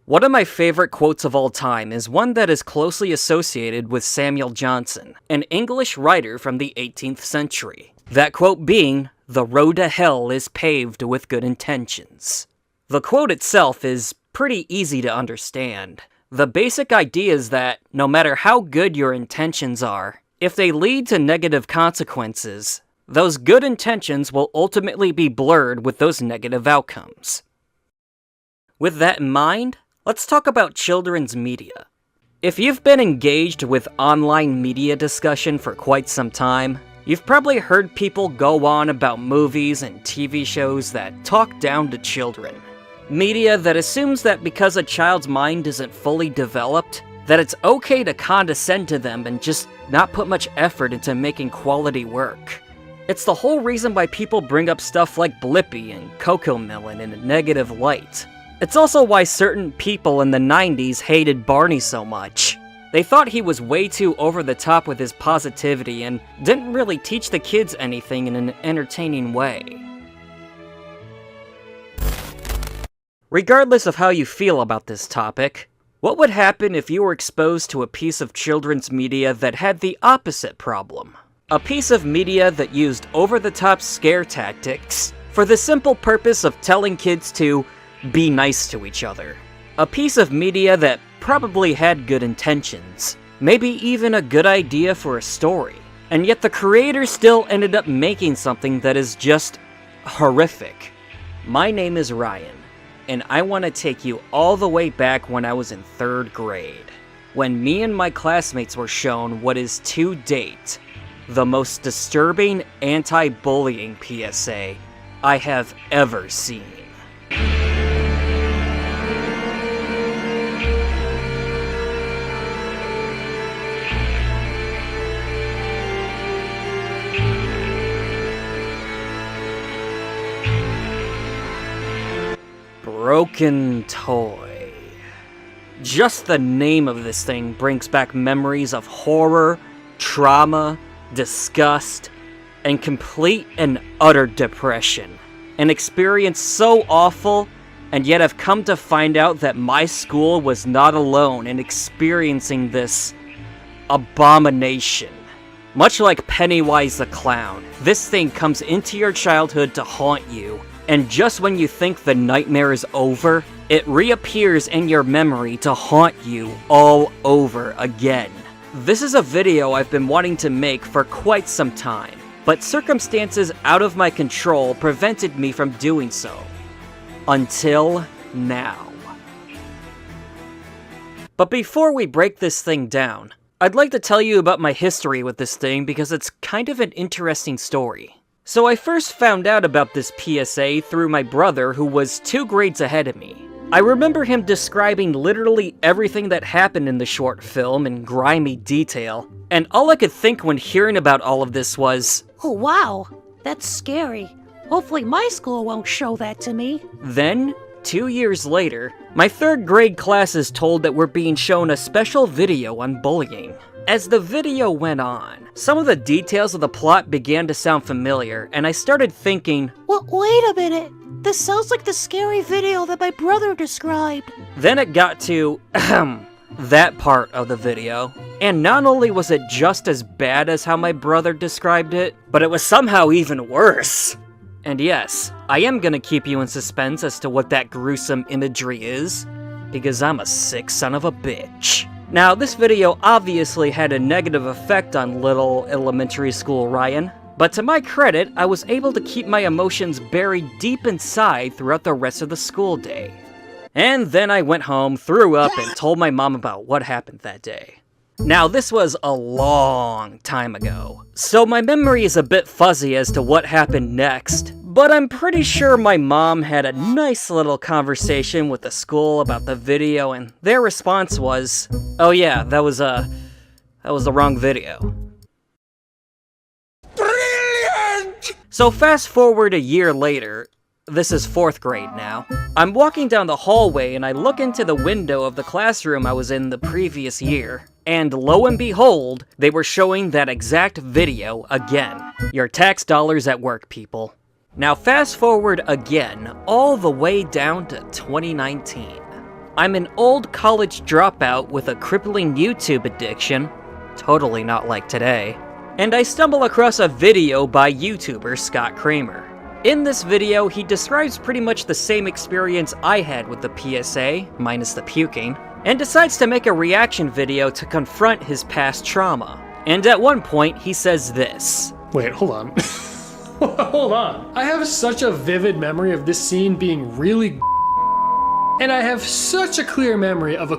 One of my favorite quotes of all time is one that is closely associated with Samuel Johnson, an English writer from the 18th century. That quote being, "The road to hell is paved with good intentions." The quote itself is pretty easy to understand. The basic idea is that, no matter how good your intentions are, if they lead to negative consequences, those good intentions will ultimately be blurred with those negative outcomes. With that in mind, let's talk about children's media. If you've been engaged with online media discussion for quite some time, you've probably heard people go on about movies and TV shows that talk down to children. Media that assumes that because a child's mind isn't fully developed, that it's okay to condescend to them and just not put much effort into making quality work. It's the whole reason why people bring up stuff like Blippi and Cocomelon in a negative light. It's also why certain people in the 90s hated Barney so much. They thought he was way too over the top with his positivity and didn't really teach the kids anything in an entertaining way. Regardless of how you feel about this topic, what would happen if you were exposed to a piece of children's media that had the opposite problem? A piece of media that used over-the-top scare tactics for the simple purpose of telling kids to be nice to each other. A piece of media that probably had good intentions, maybe even a good idea for a story, and yet the creator still ended up making something that is just horrific. My name is Ryan, and I want to take you all the way back when I was in 3rd grade, when me and my classmates were shown what is to date the most disturbing anti-bullying PSA I have ever seen. Broken Toy. Just the name of this thing brings back memories of horror, trauma, disgust, and complete and utter depression. An experience so awful, and yet I've come to find out that my school was not alone in experiencing this abomination. Much like Pennywise the Clown, this thing comes into your childhood to haunt you, and just when you think the nightmare is over, it reappears in your memory to haunt you all over again. This is a video I've been wanting to make for quite some time, but circumstances out of my control prevented me from doing so. Until now. But before we break this thing down, I'd like to tell you about my history with this thing because it's kind of an interesting story. So I first found out about this PSA through my brother, who was 2 grades ahead of me. I remember him describing literally everything that happened in the short film in grimy detail, and all I could think when hearing about all of this was, "Oh wow, that's scary. Hopefully my school won't show that to me." Then, 2 years later, my 3rd grade class is told that we're being shown a special video on bullying. As the video went on, some of the details of the plot began to sound familiar, and I started thinking, Well, wait a minute. This sounds like the scary video that my brother described. Then it got to, that part of the video. And not only was it just as bad as how my brother described it, but it was somehow even worse. And yes, I am gonna keep you in suspense as to what that gruesome imagery is, because I'm a sick son of a bitch. Now, this video obviously had a negative effect on little elementary school Ryan, but to my credit, I was able to keep my emotions buried deep inside throughout the rest of the school day. And then I went home, threw up, and told my mom about what happened that day. Now, this was a long time ago, so my memory is a bit fuzzy as to what happened next, but I'm pretty sure my mom had a nice little conversation with the school about the video, and their response was, "Oh yeah, that was the wrong video." Brilliant! So fast forward a year later, this is 4th grade now. I'm walking down the hallway and I look into the window of the classroom I was in the previous year. And lo and behold, they were showing that exact video again. Your tax dollars at work, people. Now fast forward again, all the way down to 2019. I'm an old college dropout with a crippling YouTube addiction, totally not like today, and I stumble across a video by YouTuber Scott Cramer. In this video, he describes pretty much the same experience I had with the PSA, minus the puking, and decides to make a reaction video to confront his past trauma. And at one point, he says this. Wait, hold on. Hold on. I have such a vivid memory of this scene being really and I have such a clear memory of a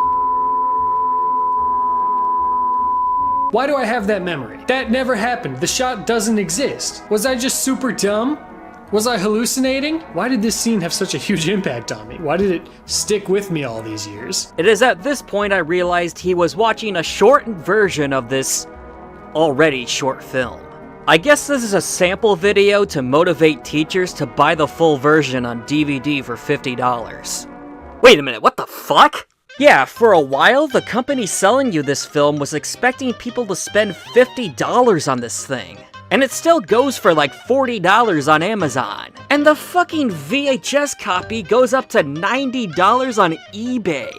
Why do I have that memory? That never happened. The shot doesn't exist. Was I just super dumb? Was I hallucinating? Why did this scene have such a huge impact on me? Why did it stick with me all these years? It is at this point I realized he was watching a shortened version of this already short film. I guess this is a sample video to motivate teachers to buy the full version on DVD for $50. Wait a minute, what the fuck? Yeah, for a while, the company selling you this film was expecting people to spend $50 on this thing. And it still goes for like $40 on Amazon. And the fucking VHS copy goes up to $90 on eBay.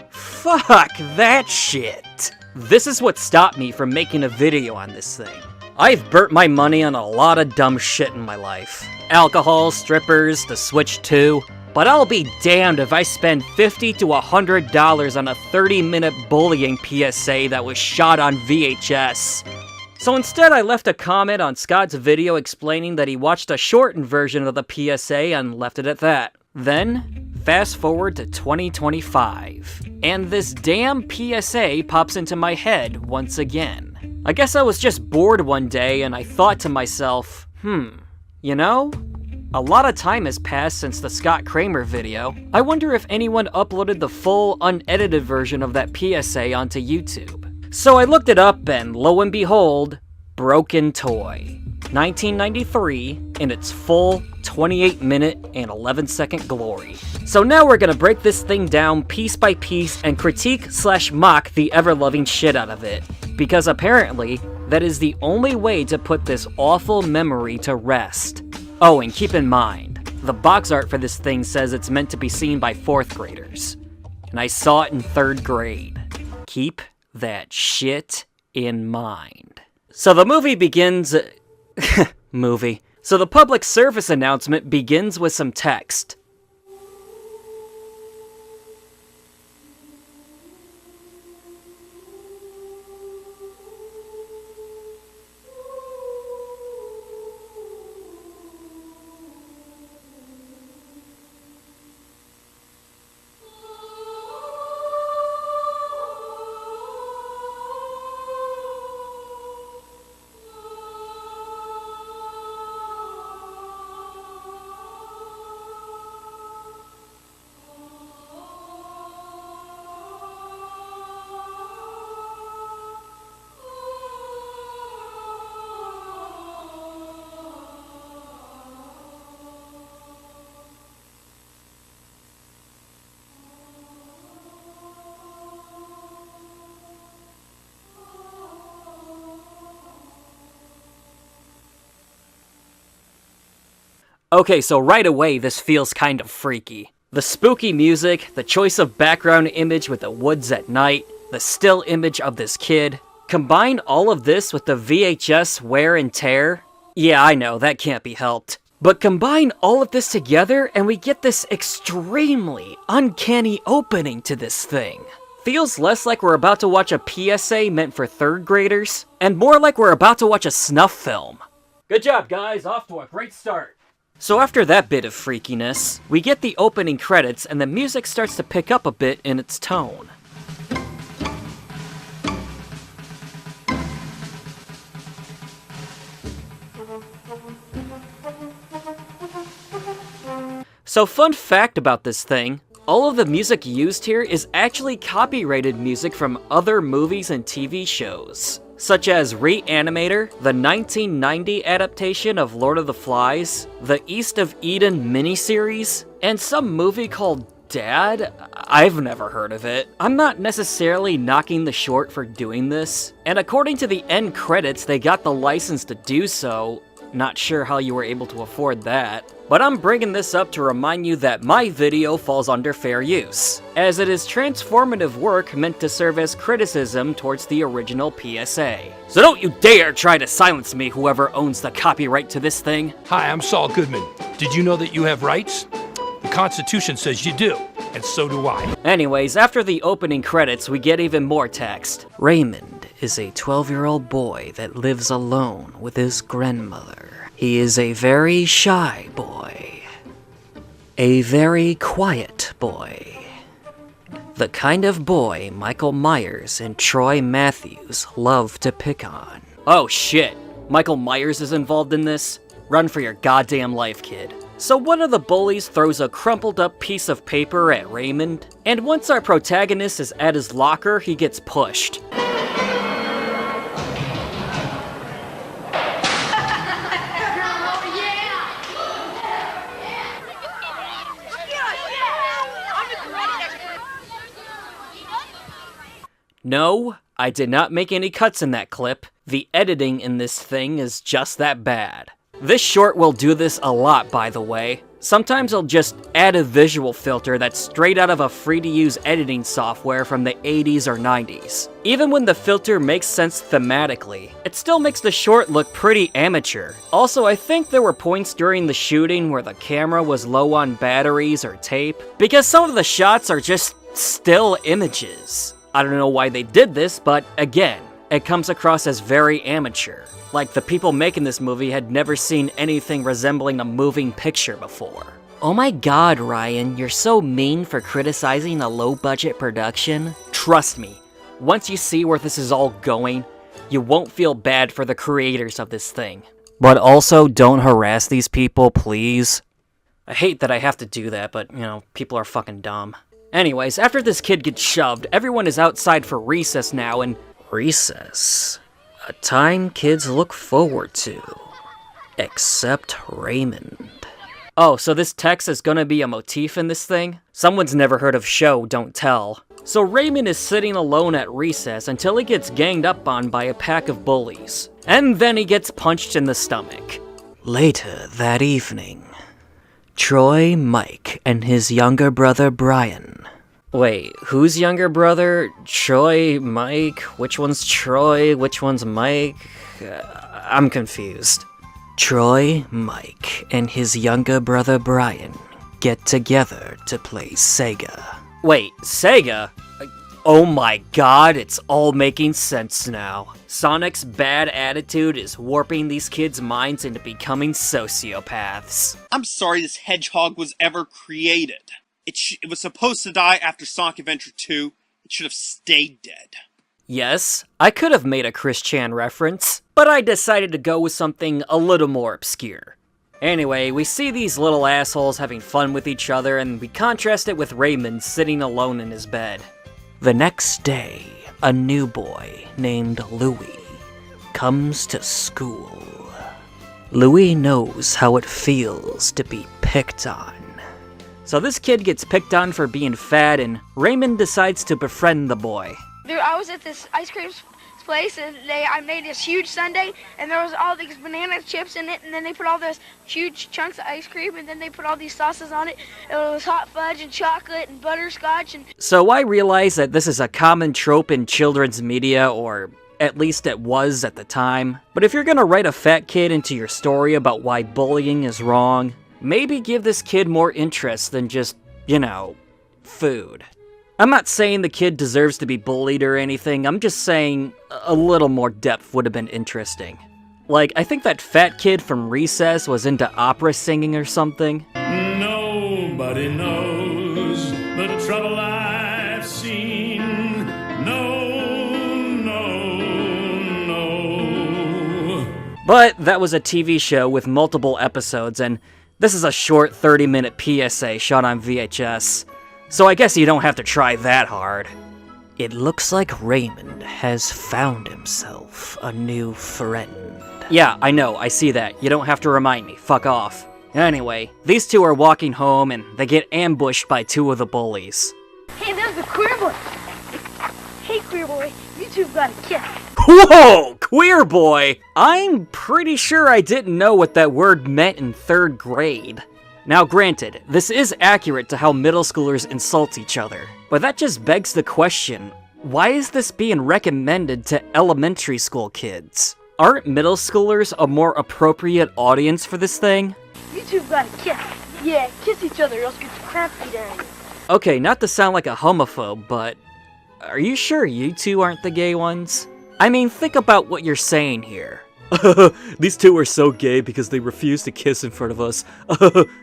Fuck that shit. This is what stopped me from making a video on this thing. I've burnt my money on a lot of dumb shit in my life. Alcohol, strippers, the Switch 2. But I'll be damned if I spend $50 to $100 on a 30-minute bullying PSA that was shot on VHS. So instead I left a comment on Scott's video explaining that he watched a shortened version of the PSA and left it at that. Then, fast forward to 2025, and this damn PSA pops into my head once again. I guess I was just bored one day and I thought to myself, you know? A lot of time has passed since the Scott Cramer video. I wonder if anyone uploaded the full, unedited version of that PSA onto YouTube. So I looked it up and lo and behold, Broken Toy. 1993 in its full 28-minute and 11-second glory. So now we're gonna break this thing down piece by piece and critique/mock the ever-loving shit out of it. Because apparently, that is the only way to put this awful memory to rest. Oh, and keep in mind, the box art for this thing says it's meant to be seen by 4th graders. And I saw it in 3rd grade. Keep that shit in mind. So the movie begins... So the public service announcement begins with some text. Okay, so right away this feels kind of freaky. The spooky music, the choice of background image with the woods at night, the still image of this kid. Combine all of this with the VHS wear and tear. Yeah, I know, that can't be helped. But combine all of this together and we get this extremely uncanny opening to this thing. Feels less like we're about to watch a PSA meant for 3rd graders, and more like we're about to watch a snuff film. Good job, guys, off to a great start. So after that bit of freakiness, we get the opening credits and the music starts to pick up a bit in its tone. So fun fact about this thing, all of the music used here is actually copyrighted music from other movies and TV shows, such as Reanimator, the 1990 adaptation of Lord of the Flies, the East of Eden miniseries, and some movie called Dad? I've never heard of it. I'm not necessarily knocking the short for doing this, and according to the end credits they got the license to do so, Not sure how you were able to afford that. But I'm bringing this up to remind you that my video falls under fair use, as it is transformative work meant to serve as criticism towards the original PSA. So don't you dare try to silence me, whoever owns the copyright to this thing. Hi, I'm Saul Goodman. Did you know that you have rights? The Constitution says you do, and so do I. Anyways, after the opening credits, we get even more text. Raymond is a 12-year-old boy that lives alone with his grandmother. He is a very shy boy. A very quiet boy. The kind of boy Michael Myers and Troy Matthews love to pick on. Oh shit, Michael Myers is involved in this? Run for your goddamn life, kid. So one of the bullies throws a crumpled up piece of paper at Raymond, and once our protagonist is at his locker, he gets pushed. No, I did not make any cuts in that clip. The editing in this thing is just that bad. This short will do this a lot, by the way. Sometimes I'll just add a visual filter that's straight out of a free-to-use editing software from the 80s or 90s. Even when the filter makes sense thematically, it still makes the short look pretty amateur. Also, I think there were points during the shooting where the camera was low on batteries or tape, because some of the shots are just still images. I don't know why they did this, but again, it comes across as very amateur. Like the people making this movie had never seen anything resembling a moving picture before. Oh my god, Ryan, you're so mean for criticizing a low-budget production. Trust me, once you see where this is all going, you won't feel bad for the creators of this thing. But also, don't harass these people, please. I hate that I have to do that, but, you know, people are fucking dumb. Anyways, after this kid gets shoved, everyone is outside for recess now, and... Recess? A time kids look forward to. Except Raymond. Oh, so this text is gonna be a motif in this thing? Someone's never heard of show, don't tell. So Raymond is sitting alone at recess until he gets ganged up on by a pack of bullies. And then he gets punched in the stomach. Later that evening, Troy, Mike, and his younger brother Brian. Wait, whose younger brother? Troy, Mike? Which one's Troy? Which one's Mike? I'm confused. Troy, Mike, and his younger brother Brian get together to play Sega. Wait, Sega? Oh my god, it's all making sense now. Sonic's bad attitude is warping these kids' minds into becoming sociopaths. I'm sorry this hedgehog was ever created. It was supposed to die after Sonic Adventure 2. It should have stayed dead. Yes, I could have made a Chris Chan reference, but I decided to go with something a little more obscure. Anyway, we see these little assholes having fun with each other, and we contrast it with Raymond sitting alone in his bed. The next day, a new boy named Louis comes to school. Louis knows how it feels to be picked on. So this kid gets picked on for being fat, and Raymond decides to befriend the boy. Dude, I was at this ice cream place, and I made this huge sundae, and there was all these banana chips in it, and then they put all those huge chunks of ice cream, and then they put all these sauces on it. It was hot fudge and chocolate and butterscotch. And So I realize that this is a common trope in children's media, or at least it was at the time. But if you're gonna write a fat kid into your story about why bullying is wrong, maybe give this kid more interest than just, you know, food. I'm not saying the kid deserves to be bullied or anything, I'm just saying a little more depth would have been interesting. Like, I think that fat kid from Recess was into opera singing or something. Nobody knows the trouble I've seen. No. But that was a TV show with multiple episodes, and this is a short 30-minute PSA shot on VHS. So I guess you don't have to try that hard. It looks like Raymond has found himself a new friend. Yeah, I know, I see that. You don't have to remind me. Fuck off. Anyway, these two are walking home and they get ambushed by two of the bullies. hey, there's the queer boy. Hey, queer boy, you two got a kiss. Whoa, queer boy! I'm pretty sure I didn't know what that word meant in 3rd grade. Now granted, this is accurate to how middle schoolers insult each other, but that just begs the question, why is this being recommended to elementary school kids? Aren't middle schoolers a more appropriate audience for this thing? You two got a kiss. Yeah, kiss each other, else get your crap beat out of you. Okay, not to sound like a homophobe, but are you sure you two aren't the gay ones? I mean, think about what you're saying here. These two are so gay because they refuse to kiss in front of us.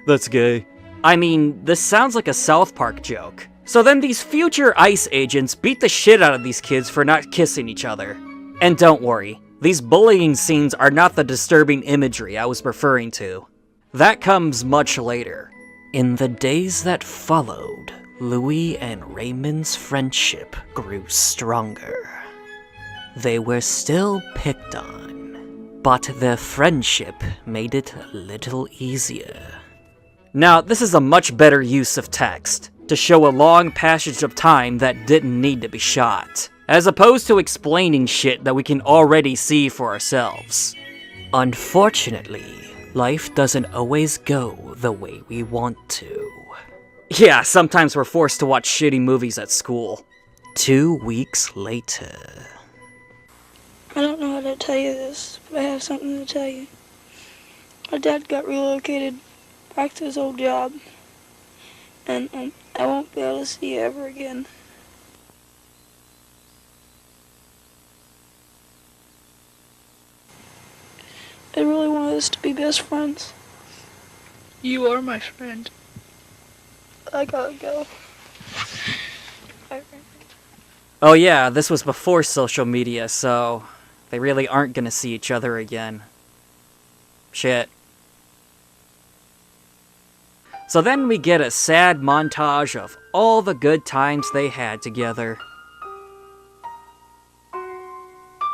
That's gay. I mean, this sounds like a South Park joke. So then these future ICE agents beat the shit out of these kids for not kissing each other. And don't worry, these bullying scenes are not the disturbing imagery I was referring to. That comes much later. In the days that followed, Louis and Raymond's friendship grew stronger. They were still picked on, but their friendship made it a little easier. Now, this is a much better use of text, to show a long passage of time that didn't need to be shot, as opposed to explaining shit that we can already see for ourselves. Unfortunately, life doesn't always go the way we want to. Yeah, sometimes we're forced to watch shitty movies at school. 2 weeks later. I don't know how to tell you this, but I have something to tell you. My dad got relocated back to his old job, and I won't be able to see you ever again. I really wanted us to be best friends. You are my friend. I gotta go. Oh yeah, this was before social media, so they really aren't gonna see each other again. Shit. So then we get a sad montage of all the good times they had together.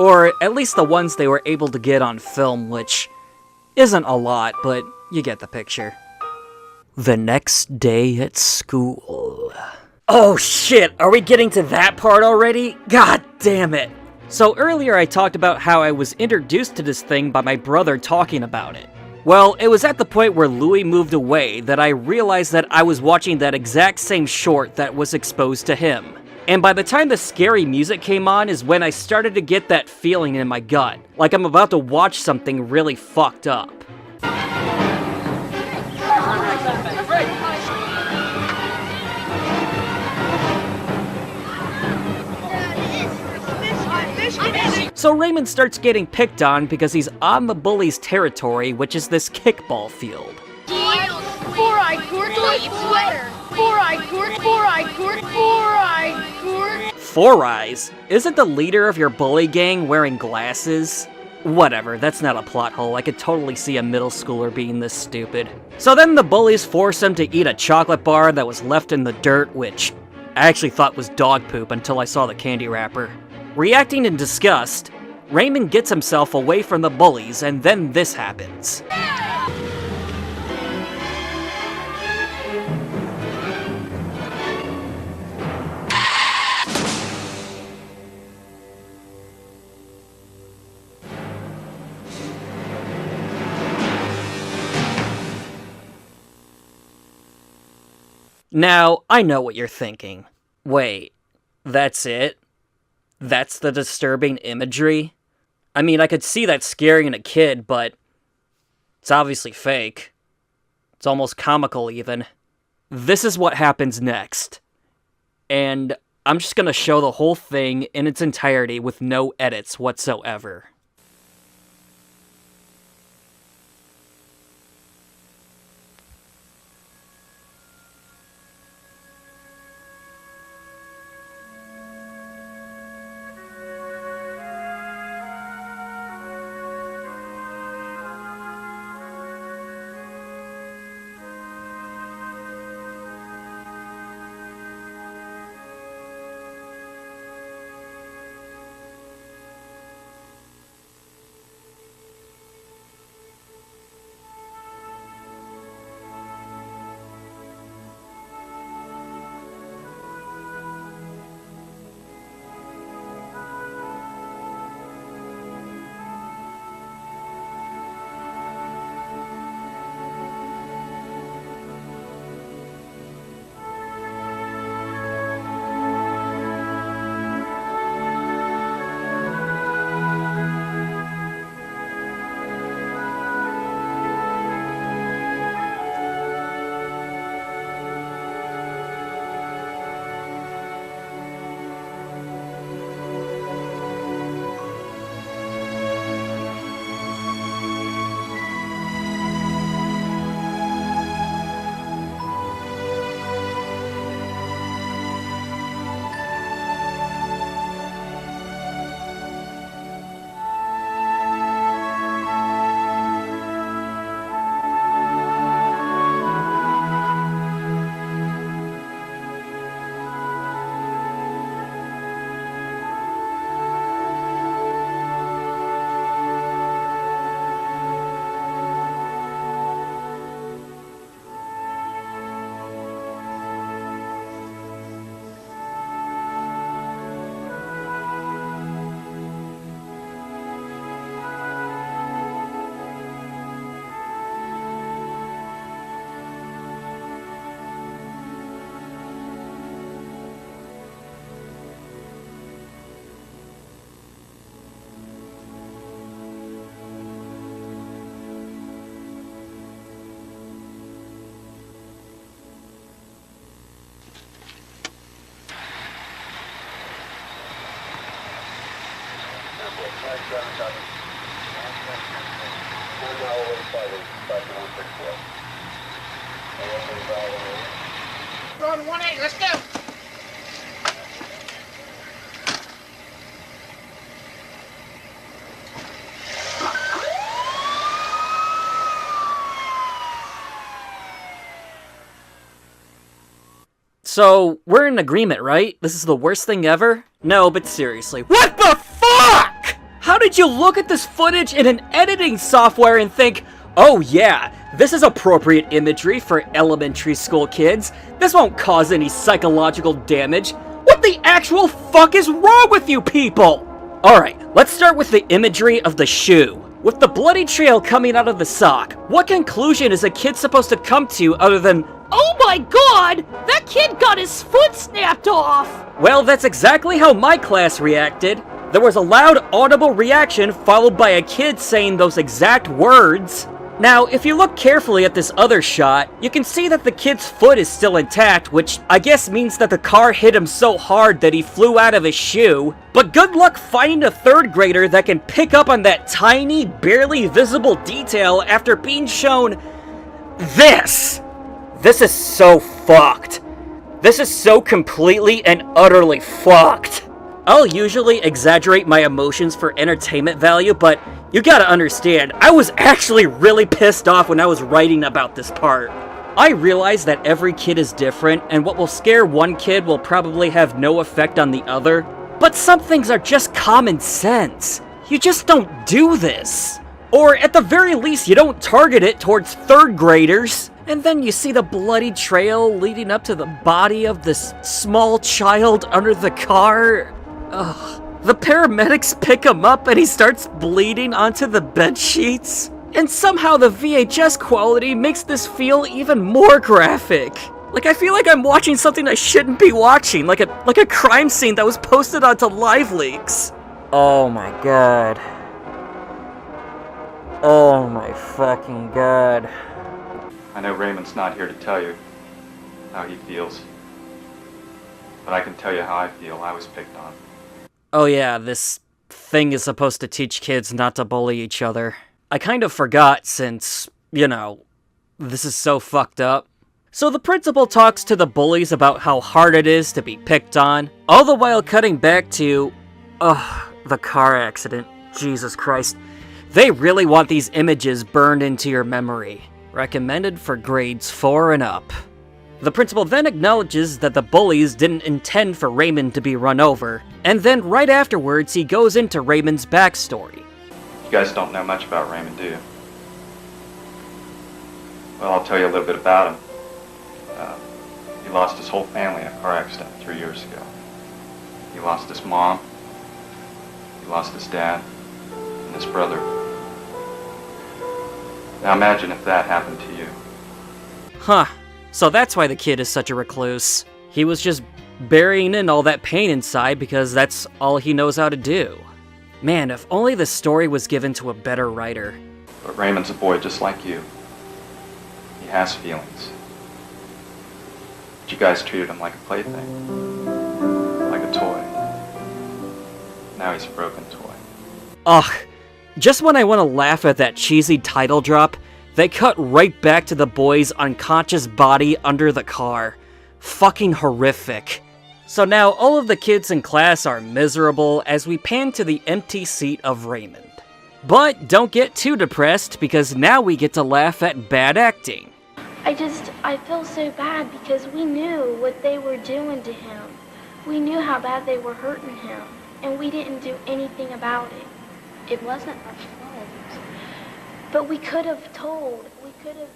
Or at least the ones they were able to get on film, which isn't a lot, but you get the picture. The next day at school. Oh shit, are we getting to that part already? God damn it. So earlier I talked about how I was introduced to this thing by my brother talking about it. Well, it was at the point where Louis moved away that I realized that I was watching that exact same short that was exposed to him. And by the time the scary music came on is when I started to get that feeling in my gut, like I'm about to watch something really fucked up. So Raymond starts getting picked on because he's on the bully's territory, which is this kickball field. Four-eyed court, sweater. Four-eyed court, four-eyed court, four-eyed court. Four Eyes? Isn't the leader of your bully gang wearing glasses? Whatever, that's not a plot hole. I could totally see a middle schooler being this stupid. So then the bullies force him to eat a chocolate bar that was left in the dirt, which I actually thought was dog poop until I saw the candy wrapper. Reacting in disgust, Raymond gets himself away from the bullies, and then this happens. Now, I know what you're thinking. Wait, that's it? That's the disturbing imagery? I mean, I could see that scaring a kid, but it's obviously fake. It's almost comical, even. This is what happens next. And I'm just gonna show the whole thing in its entirety with no edits whatsoever. On 1-8, let's go. So, we're in agreement, right? This is the worst thing ever? No, but seriously, what the fuck?! How did you look at this footage in an editing software and think, oh yeah, this is appropriate imagery for elementary school kids. This won't cause any psychological damage. What the actual fuck is wrong with you people? Alright, let's start with the imagery of the shoe. With the bloody trail coming out of the sock, what conclusion is a kid supposed to come to other than, Oh my god! That kid got his foot snapped off! well, that's exactly how my class reacted. There was a loud, audible reaction followed by a kid saying those exact words. Now, if you look carefully at this other shot, you can see that the kid's foot is still intact, which I guess means that the car hit him so hard that he flew out of his shoe. But good luck finding a third grader that can pick up on that tiny, barely visible detail after being shown this. This is so fucked. This is so completely and utterly fucked. I'll usually exaggerate my emotions for entertainment value, but you gotta understand, I was actually really pissed off when I was writing about this part. I realize that every kid is different, and what will scare one kid will probably have no effect on the other, but some things are just common sense. You just don't do this. Or at the very least, you don't target it towards third graders. And then you see the bloody trail leading up to the body of this small child under the car. Ugh. The paramedics pick him up and he starts bleeding onto the bed sheets. And somehow the VHS quality makes this feel even more graphic. Like, I feel like I'm watching something I shouldn't be watching, like a crime scene that was posted onto Live Leaks. Oh my god. Oh my fucking god. I know Raymond's not here to tell you how he feels, but I can tell you how I feel. I was picked on. Oh yeah, this thing is supposed to teach kids not to bully each other. I kind of forgot since, you know, this is so fucked up. So the principal talks to the bullies about how hard it is to be picked on, all the while cutting back to, the car accident. Jesus Christ. They really want these images burned into your memory. Recommended for grades 4 and up. The principal then acknowledges that the bullies didn't intend for Raymond to be run over, and then right afterwards he goes into Raymond's backstory. You guys don't know much about Raymond, do you? Well, I'll tell you a little bit about him. He lost his whole family in a car accident 3 years ago. He lost his mom, he lost his dad, and his brother. Now imagine if that happened to you. Huh. So that's why the kid is such a recluse. He was just burying in all that pain inside because that's all he knows how to do. Man, if only this story was given to a better writer. But Raymond's a boy just like you. He has feelings. But you guys treated him like a plaything. Like a toy. Now he's a broken toy. Ugh. Just when I want to laugh at that cheesy title drop, they cut right back to the boy's unconscious body under the car. Fucking horrific. So now all of the kids in class are miserable as we pan to the empty seat of Raymond. But don't get too depressed because now we get to laugh at bad acting. I feel so bad because we knew what they were doing to him. We knew how bad they were hurting him, and we didn't do anything about it. It wasn't our fault. But we could have told. We could have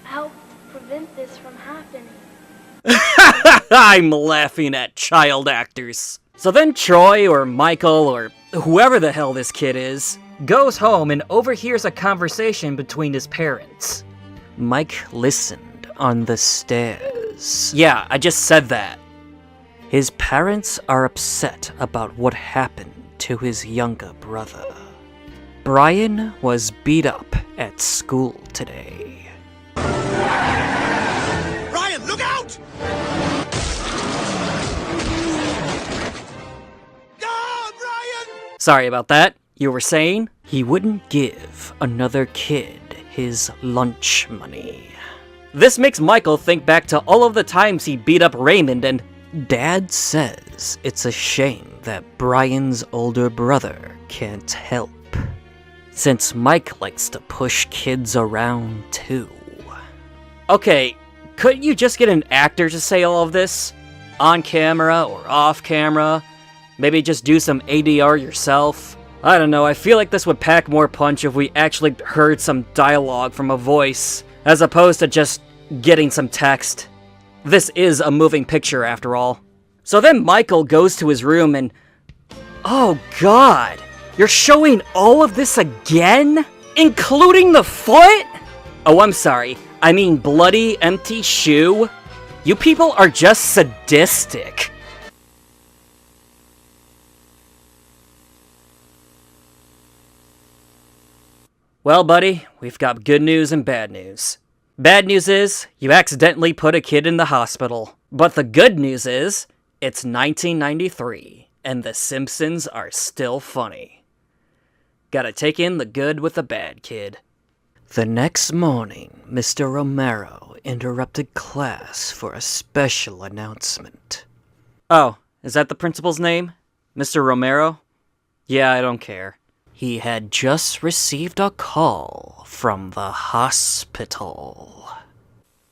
helped prevent this from happening. I'm laughing at child actors. So then Troy or Michael or whoever the hell this kid is goes home and overhears a conversation between his parents. Mike listened on the stairs. Yeah, I just said that. His parents are upset about what happened to his younger brother. Brian was beat up at school today. Ryan, look out! No, Brian! Sorry about that. You were saying? He wouldn't give another kid his lunch money. This makes Michael think back to all of the times he beat up Raymond, and Dad says it's a shame that Brian's older brother can't help, since Mike likes to push kids around too. Okay, couldn't you just get an actor to say all of this? On camera or off camera? Maybe just do some ADR yourself? I don't know, I feel like this would pack more punch if we actually heard some dialogue from a voice, as opposed to just getting some text. This is a moving picture after all. So then Michael goes to his room and... Oh god! You're showing all of this again? Including the foot? Oh, I'm sorry. I mean bloody, empty shoe? You people are just sadistic. Well, buddy, we've got good news and bad news. Bad news is, you accidentally put a kid in the hospital. But the good news is, it's 1993, and The Simpsons are still funny. Gotta take in the good with the bad, kid. The next morning, Mr. Romero interrupted class for a special announcement. Oh, is that the principal's name? Mr. Romero? Yeah, I don't care. He had just received a call from the hospital.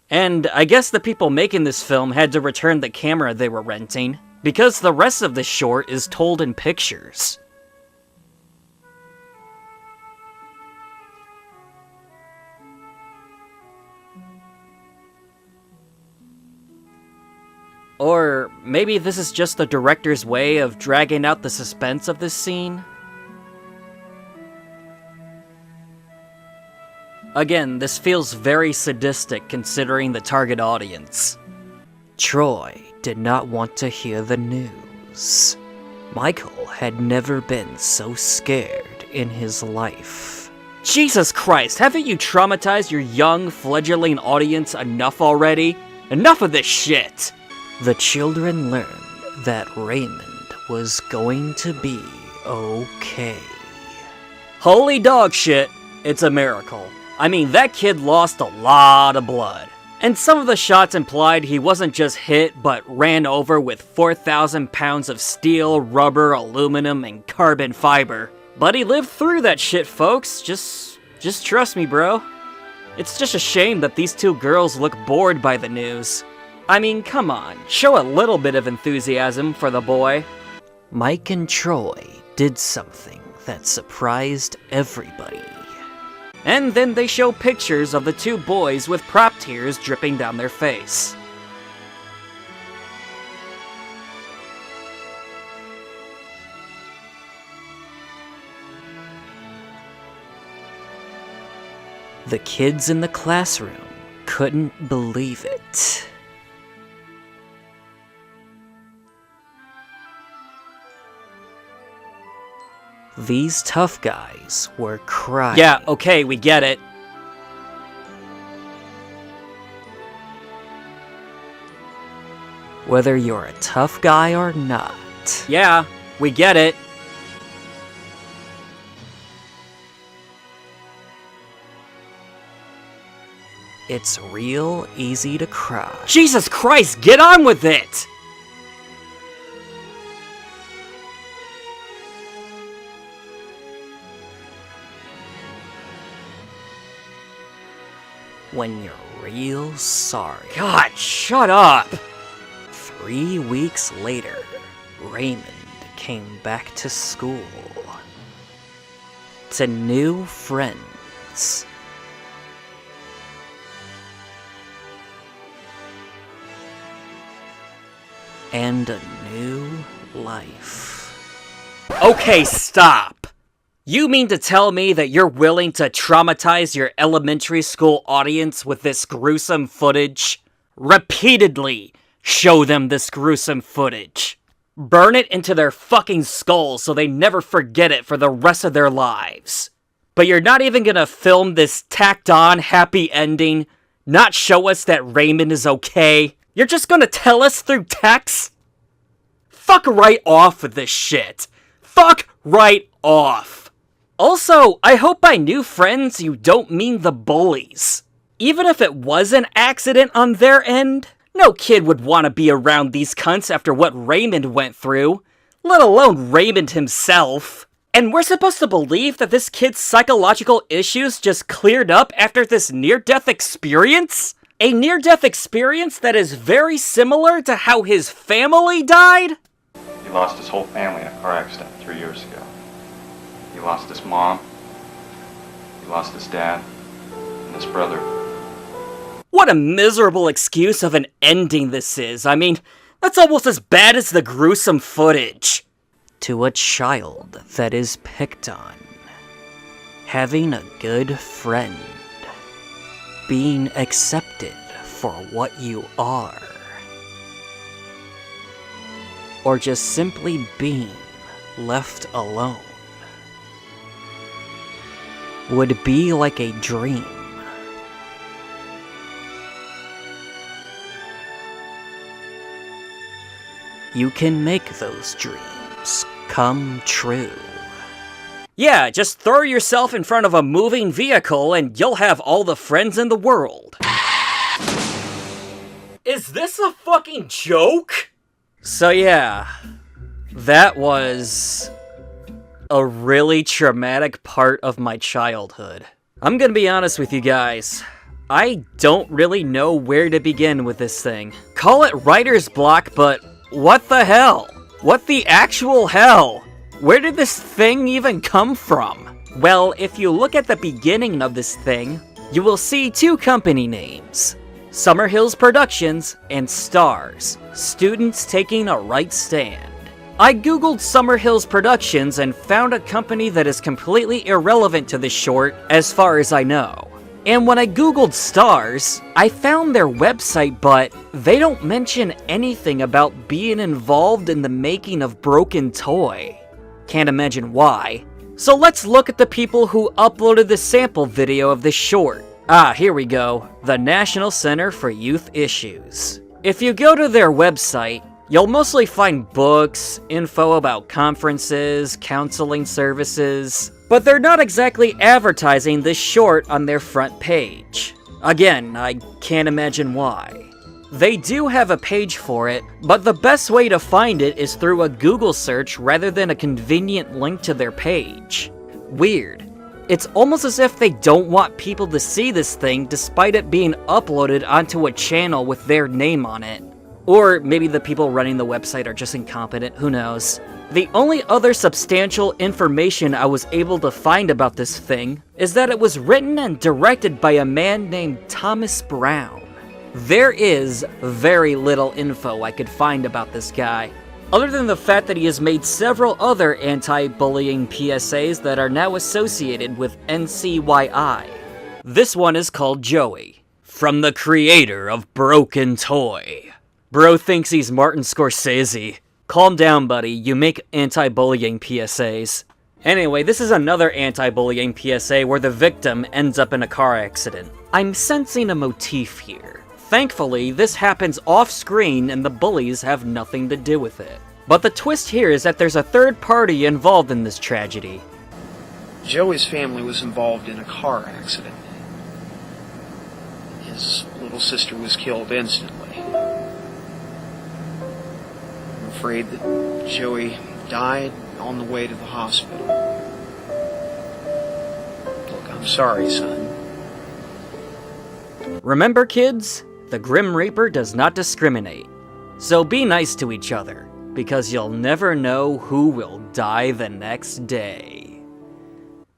And I guess the people making this film had to return the camera they were renting, because the rest of the short is told in pictures. Or maybe this is just the director's way of dragging out the suspense of this scene? Again, this feels very sadistic considering the target audience. Troy did not want to hear the news. Michael had never been so scared in his life. Jesus Christ, haven't you traumatized your young, fledgling audience enough already? Enough of this shit! The children learned that Raymond was going to be okay. Holy dog shit, it's a miracle. I mean, that kid lost a lot of blood. And some of the shots implied he wasn't just hit, but ran over with 4,000 pounds of steel, rubber, aluminum, and carbon fiber. But he lived through that shit, folks. Just trust me, bro. It's just a shame that these two girls look bored by the news. I mean, come on, show a little bit of enthusiasm for the boy. Mike and Troy did something that surprised everybody. And then they show pictures of the two boys with prop tears dripping down their face. The kids in the classroom couldn't believe it. These tough guys were crying. Yeah, okay, we get it. Whether you're a tough guy or not. Yeah, we get it. It's real easy to cry. Jesus Christ, get on with it! When you're real sorry. God, shut up! 3 weeks later, Raymond came back to school. To new friends. And a new life. Okay, stop! You mean to tell me that you're willing to traumatize your elementary school audience with this gruesome footage? Repeatedly show them this gruesome footage. Burn it into their fucking skulls so they never forget it for the rest of their lives. But you're not even gonna film this tacked on happy ending, not show us that Raymond is okay? You're just gonna tell us through text? Fuck right off with this shit. Fuck right off. Also, I hope by new friends you don't mean the bullies. Even if it was an accident on their end, no kid would want to be around these cunts after what Raymond went through, let alone Raymond himself. And we're supposed to believe that this kid's psychological issues just cleared up after this near-death experience? A near-death experience that is very similar to how his family died? He lost his whole family in a car accident 3 years ago. He lost his mom, he lost his dad, and his brother. What a miserable excuse of an ending this is. I mean, that's almost as bad as the gruesome footage. To a child that is picked on, having a good friend, being accepted for what you are, or just simply being left alone, would be like a dream. You can make those dreams come true. Yeah, just throw yourself in front of a moving vehicle and you'll have all the friends in the world. Is this a fucking joke? So yeah, that was a really traumatic part of my childhood. I'm gonna be honest with you guys. I don't really know where to begin with this thing. Call it writer's block, but what the hell? What the actual hell? Where did this thing even come from? Well, if you look at the beginning of this thing, you will see two company names. Summer Hills Productions and Stars, students taking a right stand. I googled Summer Hills Productions and found a company that is completely irrelevant to this short as far as I know. And when I googled Stars, I found their website, but they don't mention anything about being involved in the making of Broken Toy. Can't imagine why. So let's look at the people who uploaded the sample video of this short. Ah, here we go. The National Center for Youth Issues. If you go to their website, you'll mostly find books, info about conferences, counseling services, but they're not exactly advertising this short on their front page. Again, I can't imagine why. They do have a page for it, but the best way to find it is through a Google search rather than a convenient link to their page. Weird. It's almost as if they don't want people to see this thing despite it being uploaded onto a channel with their name on it. Or maybe the people running the website are just incompetent, who knows. The only other substantial information I was able to find about this thing is that it was written and directed by a man named Thomas Brown. There is very little info I could find about this guy, other than the fact that he has made several other anti-bullying PSAs that are now associated with NCYI. This one is called Joey, from the creator of Broken Toy. Bro thinks he's Martin Scorsese. Calm down, buddy, you make anti-bullying PSAs. Anyway, this is another anti-bullying PSA where the victim ends up in a car accident. I'm sensing a motif here. Thankfully, this happens off-screen and the bullies have nothing to do with it. But the twist here is that there's a third party involved in this tragedy. Joey's family was involved in a car accident. His little sister was killed instantly. I'm afraid that Joey died on the way to the hospital. Look, I'm sorry, son. Remember, kids? The Grim Reaper does not discriminate. So be nice to each other, because you'll never know who will die the next day.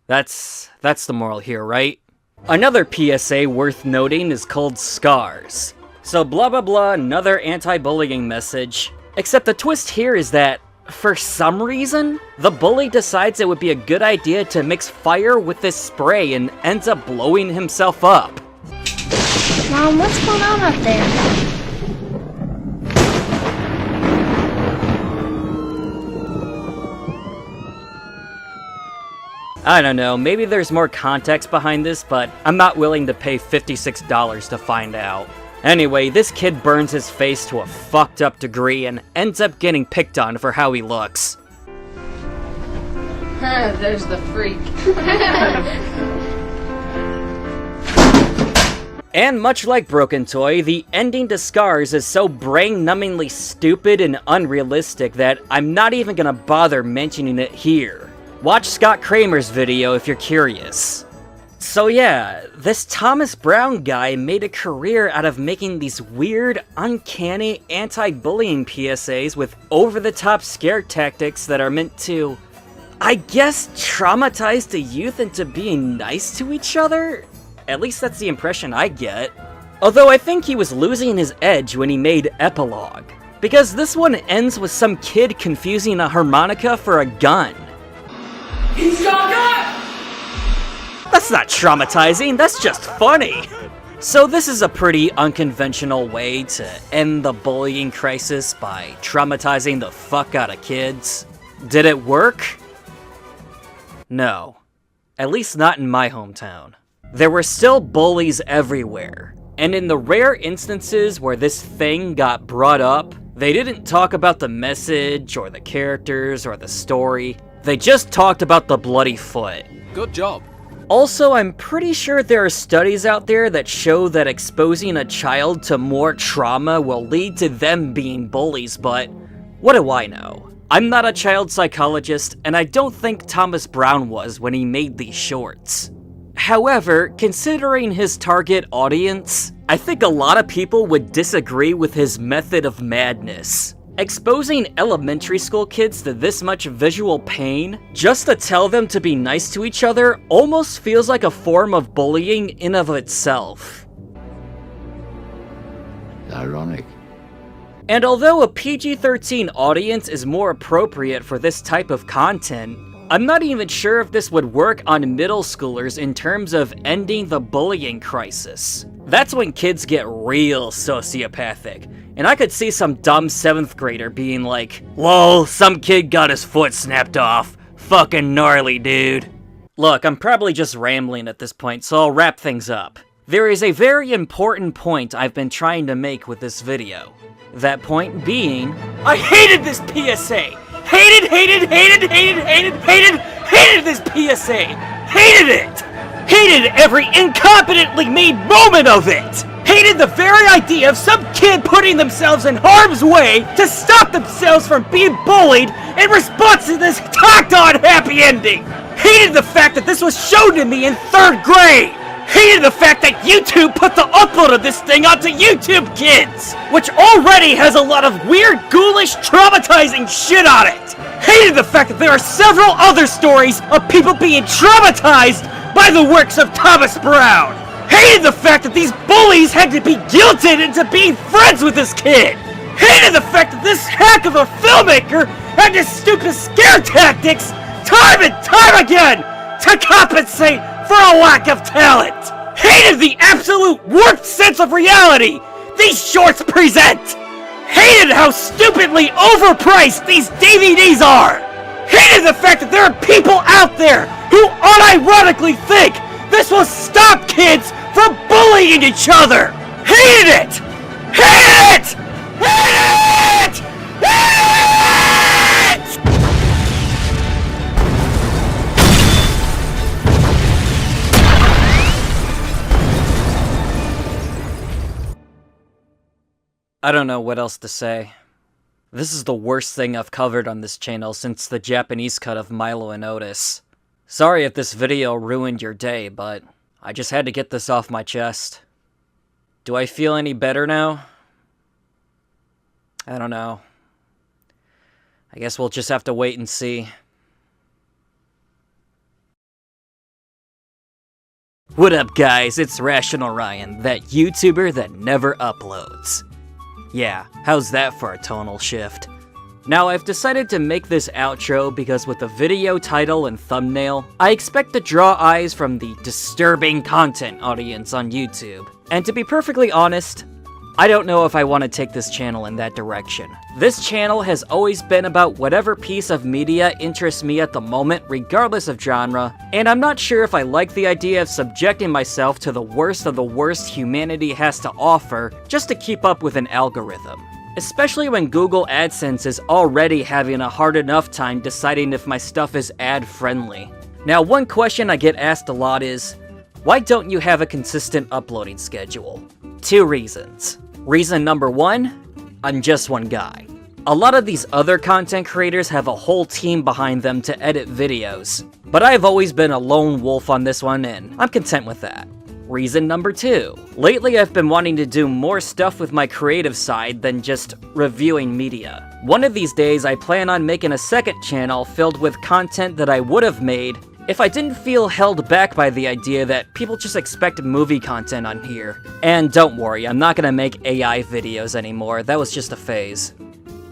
That's the moral here, right? Another PSA worth noting is called Scars. So blah blah blah, another anti-bullying message. Except the twist here is that, for some reason, the bully decides it would be a good idea to mix fire with this spray and ends up blowing himself up. Mom, what's going on up there? I don't know, maybe there's more context behind this, but I'm not willing to pay $56 to find out. Anyway, this kid burns his face to a fucked up degree and ends up getting picked on for how he looks. There's the freak. And much like Broken Toy, the ending to Scars is so brain-numbingly stupid and unrealistic that I'm not even gonna bother mentioning it here. Watch Scott Cramer's video if you're curious. So yeah, this Thomas Brown guy made a career out of making these weird, uncanny, anti-bullying PSAs with over-the-top scare tactics that are meant to, I guess, traumatize the youth into being nice to each other? At least that's the impression I get. Although I think he was losing his edge when he made Epilogue, because this one ends with some kid confusing a harmonica for a gun. He's got a gun! That's not traumatizing, that's just funny! So this is a pretty unconventional way to end the bullying crisis by traumatizing the fuck out of kids. Did it work? No. At least not in my hometown. There were still bullies everywhere, and in the rare instances where this thing got brought up, they didn't talk about the message, or the characters, or the story. They just talked about the bloody foot. Good job. Also, I'm pretty sure there are studies out there that show that exposing a child to more trauma will lead to them being bullies, but what do I know? I'm not a child psychologist, and I don't think Thomas Brown was when he made these shorts. However, considering his target audience, I think a lot of people would disagree with his method of madness. Exposing elementary school kids to this much visual pain, just to tell them to be nice to each other, almost feels like a form of bullying in of itself. Ironic. And although a PG-13 audience is more appropriate for this type of content, I'm not even sure if this would work on middle schoolers in terms of ending the bullying crisis. That's when kids get real sociopathic, and I could see some dumb 7th grader being like, "Lol, some kid got his foot snapped off. Fucking gnarly, dude." Look, I'm probably just rambling at this point, so I'll wrap things up. There is a very important point I've been trying to make with this video. That point being, I hated this PSA! Hated this PSA! Hated it! Hated every incompetently made moment of it! Hated the very idea of some kid putting themselves in harm's way to stop themselves from being bullied in response to this tacked-on happy ending! Hated the fact that this was shown to me in 3rd grade! Hated the fact that YouTube put the upload of this thing onto YouTube Kids, which already has a lot of weird, ghoulish, traumatizing shit on it. Hated the fact that there are several other stories of people being traumatized by the works of Thomas Brown. Hated the fact that these bullies had to be guilted into being friends with this kid. Hated the fact that this hack of a filmmaker had to stupid scare tactics time and time again to compensate for a lack of talent! Hated the absolute warped sense of reality these shorts present! Hated how stupidly overpriced these DVDs are! Hated the fact that there are people out there who unironically think this will stop kids from bullying each other! Hated it! Hated it! Hated it! Hated it! I don't know what else to say. This is the worst thing I've covered on this channel since the Japanese cut of Milo and Otis. Sorry if this video ruined your day, but I just had to get this off my chest. Do I feel any better now? I don't know. I guess we'll just have to wait and see. What up, guys? It's Rational Ryan, that YouTuber that never uploads. Yeah, how's that for a tonal shift? Now, I've decided to make this outro because with the video title and thumbnail, I expect to draw eyes from the disturbing content audience on YouTube. And to be perfectly honest, I don't know if I want to take this channel in that direction. This channel has always been about whatever piece of media interests me at the moment, regardless of genre, and I'm not sure if I like the idea of subjecting myself to the worst of the worst humanity has to offer just to keep up with an algorithm. especially when Google AdSense is already having a hard enough time deciding if my stuff is ad-friendly. Now, one question I get asked a lot is, why don't you have a consistent uploading schedule? 2 reasons. Reason number 1, I'm just one guy. A lot of these other content creators have a whole team behind them to edit videos, but I've always been a lone wolf on this one and I'm content with that. Reason number 2, lately I've been wanting to do more stuff with my creative side than just reviewing media. One of these days I plan on making a second channel filled with content that I would have made if I didn't feel held back by the idea that people just expect movie content on here. And don't worry, I'm not gonna make AI videos anymore, that was just a phase.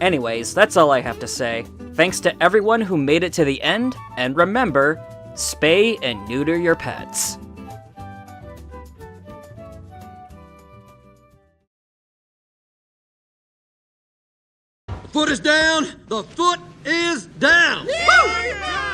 Anyways, that's all I have to say. Thanks to everyone who made it to the end, and remember, spay and neuter your pets. Foot is down. The foot is down. Woo!